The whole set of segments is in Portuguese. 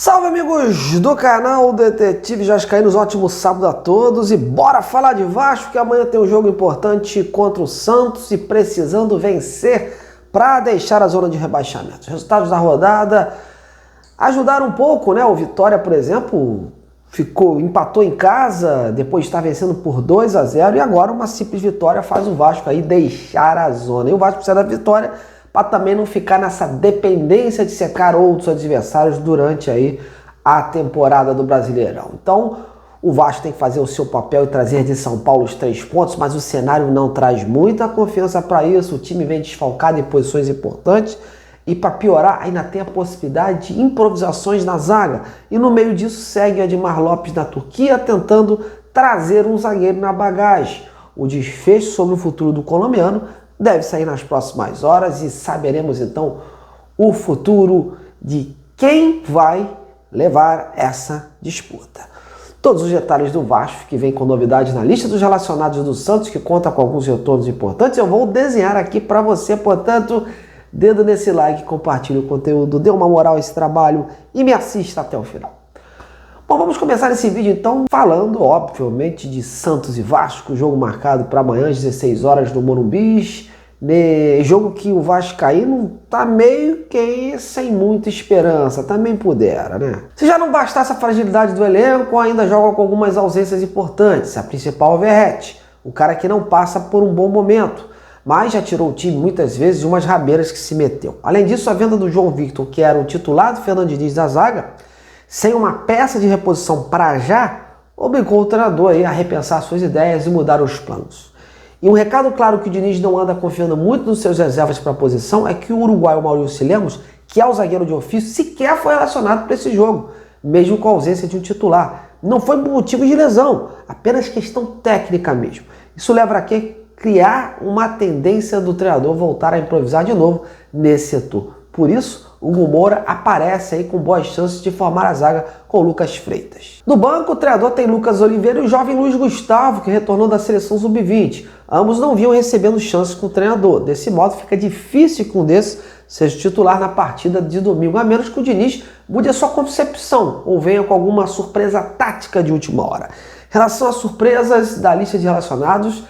Salve, amigos do canal Detetive Vascaínos, ótimo sábado a todos e bora falar de Vasco, que amanhã tem um jogo importante contra o Santos e precisando vencer para deixar a zona de rebaixamento. Os resultados da rodada ajudaram um pouco, né? O Vitória, por exemplo, empatou em casa, depois de estar vencendo por 2-0 e agora uma simples vitória faz o Vasco aí deixar a zona. E o Vasco precisa da vitória para também não ficar nessa dependência de secar outros adversários durante aí a temporada do Brasileirão. Então, o Vasco tem que fazer o seu papel e trazer de São Paulo os 3 pontos, mas o cenário não traz muita confiança para isso. O time vem desfalcado em posições importantes e, para piorar, ainda tem a possibilidade de improvisações na zaga. E no meio disso segue o Edmar Lopes na Turquia tentando trazer um zagueiro na bagagem. O desfecho sobre o futuro do colombiano deve sair nas próximas horas e saberemos então o futuro de quem vai levar essa disputa. Todos os detalhes do Vasco, que vem com novidades na lista dos relacionados do Santos, que conta com alguns retornos importantes, eu vou desenhar aqui para você. Portanto, dedo nesse like, compartilhe o conteúdo, dê uma moral a esse trabalho e me assista até o final. Bom, vamos começar esse vídeo então falando, obviamente, de Santos e Vasco, jogo marcado para amanhã às 16 horas no Morumbi, jogo que o Vascaíno tá meio que sem muita esperança, também pudera, né? Se já não bastasse a fragilidade do elenco, ainda joga com algumas ausências importantes. A principal é o Verratti, o cara que não passa por um bom momento, mas já tirou o time muitas vezes de umas rabeiras que se meteu. Além disso, a venda do João Victor, que era o titular do Fernando Diniz da zaga, sem uma peça de reposição para já, obrigou o treinador aí a repensar suas ideias e mudar os planos. E um recado claro que o Diniz não anda confiando muito nos seus reservas para a posição é que o uruguaio Maurício Lemos, que é o zagueiro de ofício, sequer foi relacionado para esse jogo, mesmo com a ausência de um titular. Não foi por motivo de lesão, apenas questão técnica mesmo. Isso leva a criar uma tendência do treinador voltar a improvisar de novo nesse setor. Por isso, o Hugo Moura aparece aí com boas chances de formar a zaga com Lucas Freitas. No banco, o treinador tem Lucas Oliveira e o jovem Luiz Gustavo, que retornou da seleção sub-20. Ambos não vinham recebendo chances com o treinador. Desse modo, fica difícil que um desses seja titular na partida de domingo, a menos que o Diniz mude a sua concepção ou venha com alguma surpresa tática de última hora. Em relação às surpresas da lista de relacionados,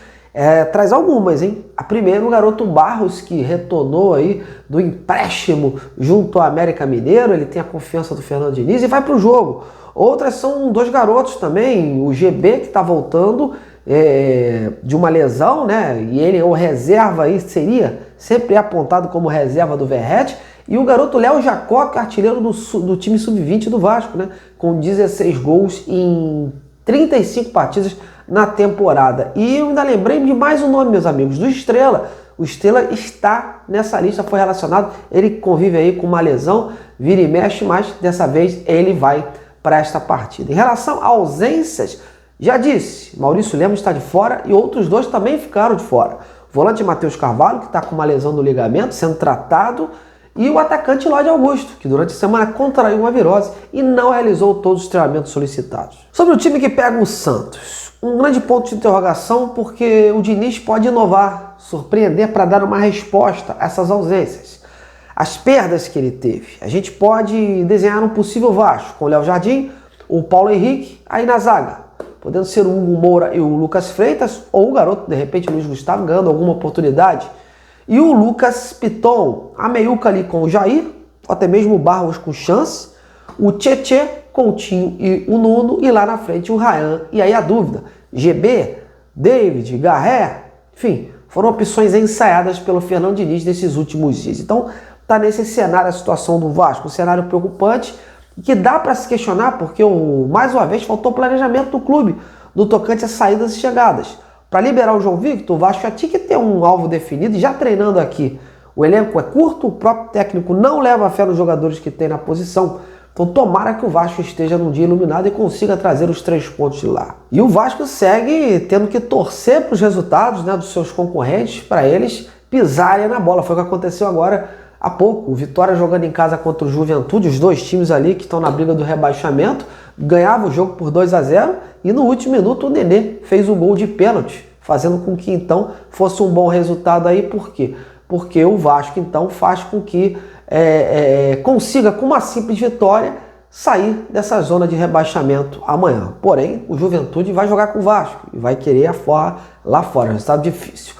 traz algumas, hein? A primeira, o garoto Barros, que retornou aí do empréstimo junto ao América Mineiro. Ele tem a confiança do Fernando Diniz e vai para o jogo. Outras são 2 garotos também, o GB, que está voltando de uma lesão, né? E ele, o reserva aí, seria sempre apontado como reserva do Verratti. E o garoto Léo Jacó, que é artilheiro do time sub-20 do Vasco, né? Com 16 gols em 35 partidas na temporada. E eu ainda lembrei de mais um nome, meus amigos, do Estrela. O Estrela está nessa lista, foi relacionado, ele convive aí com uma lesão, vira e mexe, mas dessa vez ele vai para esta partida. Em relação a ausências, já disse, Maurício Lemos está de fora e outros 2 também ficaram de fora. O volante Matheus Carvalho, que está com uma lesão no ligamento, sendo tratado, e o atacante Lloyd Augusto, que durante a semana contraiu uma virose e não realizou todos os treinamentos solicitados. Sobre o time que pega o Santos, um grande ponto de interrogação, porque o Diniz pode inovar, surpreender para dar uma resposta a essas ausências. As perdas que ele teve. A gente pode desenhar um possível Vasco com o Léo Jardim, o Paulo Henrique, aí na zaga, podendo ser o Hugo Moura e o Lucas Freitas, ou o garoto, de repente, o Luiz Gustavo, ganhando alguma oportunidade. E o Lucas Piton, a meiuca ali com o Jair, ou até mesmo o Barros com chance, o Tietê, Coutinho e o Nuno, e lá na frente o Ryan. E aí a dúvida, GB, David, Garré, enfim, foram opções ensaiadas pelo Fernando Diniz nesses últimos dias. Então tá nesse cenário a situação do Vasco, um cenário preocupante, que dá para se questionar, porque mais uma vez faltou planejamento do clube, no tocante às saídas e chegadas. Para liberar o João Victor, o Vasco já tinha que ter um alvo definido e já treinando aqui. O elenco é curto, o próprio técnico não leva fé nos jogadores que tem na posição. Então tomara que o Vasco esteja num dia iluminado e consiga trazer os 3 pontos de lá. E o Vasco segue tendo que torcer para os resultados, né, dos seus concorrentes, para eles pisarem na bola. Foi o que aconteceu agora há pouco. O Vitória jogando em casa contra o Juventude, os 2 times ali que estão na briga do rebaixamento, ganhava o jogo por 2-0 e no último minuto o Nenê fez o gol de pênalti, fazendo com que então fosse um bom resultado aí. Por quê? Porque o Vasco então faz com que consiga, com uma simples vitória, sair dessa zona de rebaixamento amanhã. Porém, o Juventude vai jogar com o Vasco e vai querer a forra lá fora, resultado difícil.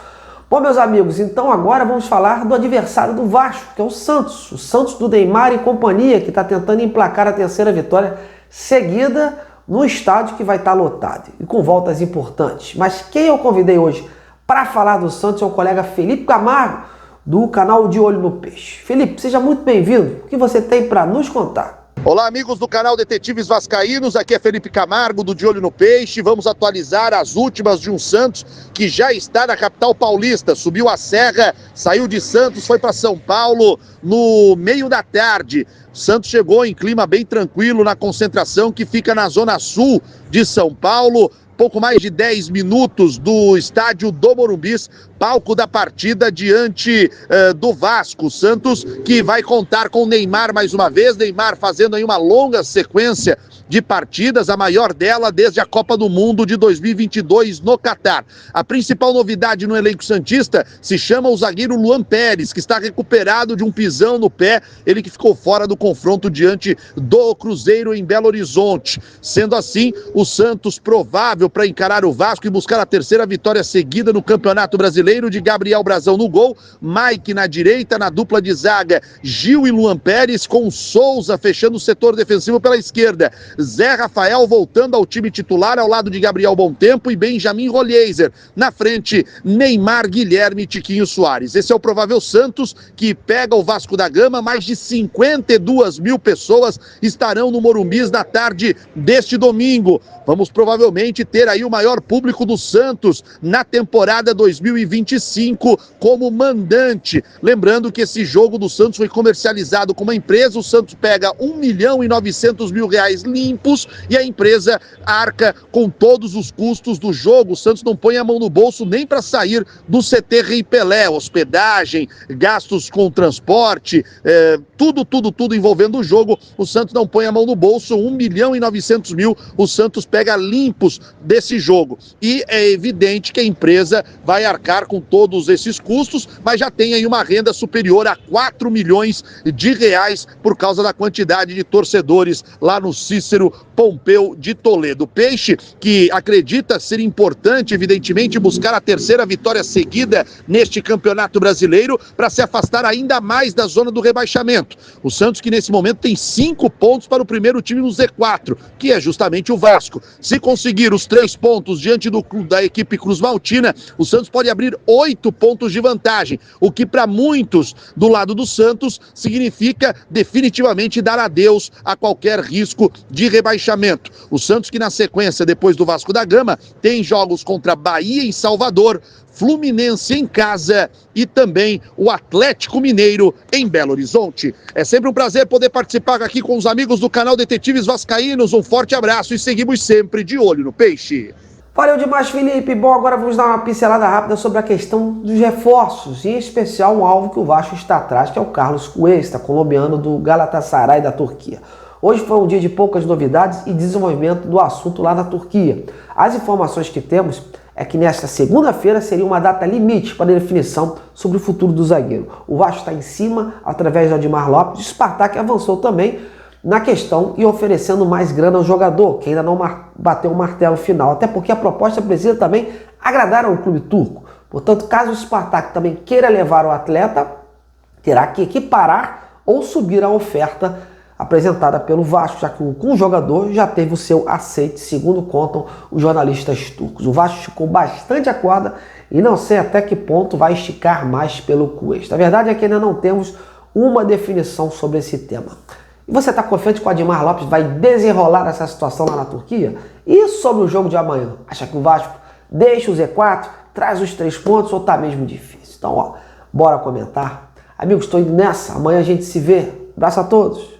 Bom, meus amigos, então agora vamos falar do adversário do Vasco, que é o Santos. O Santos do Neymar e companhia, que está tentando emplacar a terceira vitória seguida no estádio que vai estar lotado e com voltas importantes. Mas quem eu convidei hoje para falar do Santos é o colega Felipe Camargo, do canal De Olho no Peixe. Felipe, seja muito bem-vindo. O que você tem para nos contar? Olá, amigos do canal Detetives Vascaínos, aqui é Felipe Camargo do De Olho no Peixe. Vamos atualizar as últimas de um Santos que já está na capital paulista. Subiu a serra, saiu de Santos, foi para São Paulo no meio da tarde. Santos chegou em clima bem tranquilo na concentração que fica na zona sul de São Paulo. Pouco mais de 10 minutos do estádio do Morumbis, palco da partida diante do Vasco. Santos que vai contar com o Neymar mais uma vez, Neymar fazendo aí uma longa sequência de partidas, a maior dela desde a Copa do Mundo de 2022 no Catar. A principal novidade no elenco santista se chama o zagueiro Luan Pérez, que está recuperado de um pisão no pé, ele que ficou fora do confronto diante do Cruzeiro em Belo Horizonte. Sendo assim, o Santos provável para encarar o Vasco e buscar a terceira vitória seguida no Campeonato Brasileiro, de Gabriel Brazão no gol, Mike na direita, na dupla de zaga Gil e Luan Pérez, com Souza fechando o setor defensivo pela esquerda, Zé Rafael voltando ao time titular ao lado de Gabriel Bontempo e Benjamin Rolheiser. Na frente, Neymar, Guilherme e Tiquinho Soares. Esse é o provável Santos que pega o Vasco da Gama. Mais de 52 mil pessoas estarão no Morumbis na tarde deste domingo. Vamos provavelmente ter aí o maior público do Santos na temporada 2025 como mandante. Lembrando que esse jogo do Santos foi comercializado com uma empresa, o Santos pega R$1.900.000 limpos e a empresa arca com todos os custos do jogo. O Santos não põe a mão no bolso nem para sair do CT Rei Pelé, hospedagem, gastos com transporte, tudo envolvendo o jogo. O Santos não põe a mão no bolso, R$1.900.000 o Santos pega limpos desse jogo. E é evidente que a empresa vai arcar com todos esses custos, mas já tem aí uma renda superior a R$4 milhões por causa da quantidade de torcedores lá no Cícero Pompeu de Toledo. Peixe, que acredita ser importante, evidentemente, buscar a terceira vitória seguida neste Campeonato Brasileiro para se afastar ainda mais da zona do rebaixamento. O Santos que nesse momento tem 5 pontos para o primeiro time no Z4, que é justamente o Vasco. Se conseguir os 3 pontos diante da equipe Cruz Maltina, o Santos pode abrir 8 pontos de vantagem, o que para muitos do lado do Santos significa definitivamente dar adeus a qualquer risco de rebaixamento. O Santos que na sequência, depois do Vasco da Gama, tem jogos contra Bahia em Salvador, Fluminense em casa e também o Atlético Mineiro em Belo Horizonte. É sempre um prazer poder participar aqui com os amigos do canal Detetives Vascaínos. Um forte abraço e seguimos sempre de olho no peixe. Valeu demais, Felipe. Bom, agora vamos dar uma pincelada rápida sobre a questão dos reforços, em especial um alvo que o Vasco está atrás, que é o Carlos Cuesta, colombiano do Galatasaray da Turquia. Hoje foi um dia de poucas novidades e desenvolvimento do assunto lá na Turquia. As informações que temos é que nesta segunda-feira seria uma data limite para a definição sobre o futuro do zagueiro. O Vasco está em cima através de Admar Lopes. O Spartak avançou também na questão e oferecendo mais grana ao jogador, que ainda não bateu o martelo final, até porque a proposta precisa também agradar ao clube turco. Portanto, caso o Spartak também queira levar o atleta, terá que equiparar ou subir a oferta apresentada pelo Vasco, já que o jogador já teve o seu aceite, segundo contam os jornalistas turcos. O Vasco esticou bastante a corda e não sei até que ponto vai esticar mais pelo Cuesta. A verdade é que ainda não temos uma definição sobre esse tema. E você está confiante que o Admar Lopes vai desenrolar essa situação lá na Turquia? E sobre o jogo de amanhã? Acha que o Vasco deixa o Z4, traz os 3 pontos ou está mesmo difícil? Então, bora comentar. Amigos, estou indo nessa. Amanhã a gente se vê. Abraço a todos.